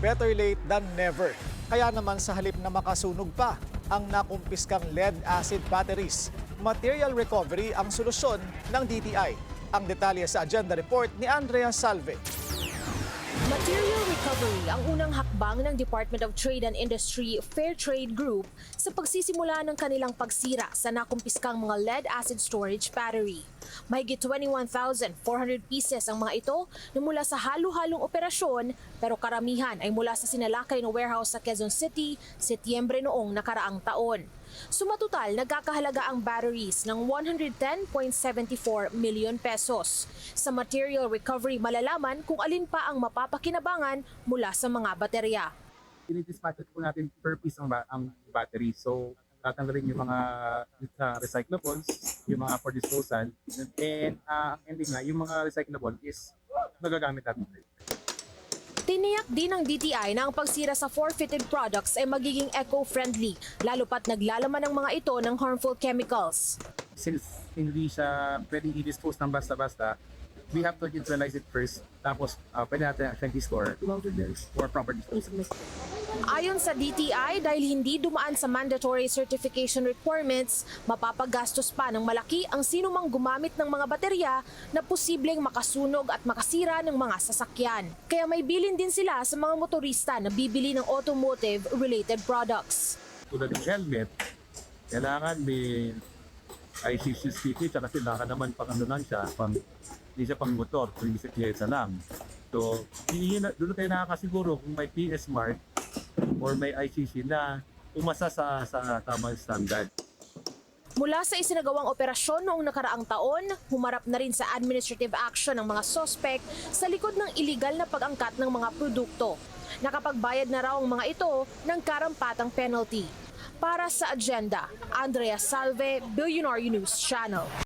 better late than never. Kaya naman sa halip na makasunog pa ang nakumpiskang lead-acid batteries, material recovery ang solusyon ng DTI. Ang detalye sa agenda report ni Andrea Salve. Material recovery ang unang hakbang ng Department of Trade and Industry Fair Trade Group sa pagsisimula ng kanilang pagsira sa nakumpiskang mga lead-acid storage battery. Mahigit 21,400 pieces ang mga ito na mula sa halo-halong operasyon pero karamihan ay mula sa sinalakay na warehouse sa Quezon City, Setyembre noong nakaraang taon. Sumatotal, nagkakahalaga ang batteries ng 110.74 million pesos. Sa material recovery, malalaman kung alin pa ang mapapakinabangan mula sa mga baterya. Dinidispatch po natin per piece ang battery. So, tatanggalin yung mga recyclables, yung mga for disposal. And ang ending na, yung mga recyclable is nagagamit natin. Tiniyak din ng DTI na ang pagsira sa forfeited products ay magiging eco-friendly, lalo pat naglalaman ng mga ito ng harmful chemicals. Since hindi siya pwedeng i-dispose ng basta-basta, we have to neutralize it first. Tapos, pwede natin actually score for proper disposal. Ayon sa DTI, dahil hindi dumaan sa mandatory certification requirements, mapapagastos pa ng malaki ang sinumang gumamit ng mga baterya na posibleng makasunog at makasira ng mga sasakyan. Kaya may bilin din sila sa mga motorista na bibili ng automotive-related products. Tulad ng helmet, kailangan may ICC sticker at kailangan naman pang ano lang siya, hindi siya pang motor, pang bisikleta lang. So, doon tayo nakakasiguro kung may PS Mark or may ICC na umasa sa tamang standard. Mula sa isinagawang operasyon noong nakaraang taon, humarap na rin sa administrative action ng mga sospek sa likod ng iligal na pag-angkat ng mga produkto. Nakapagbayad na raw ang mga ito ng karampatang penalty. Para sa agenda, Andrea Salve, Billionaire News Channel.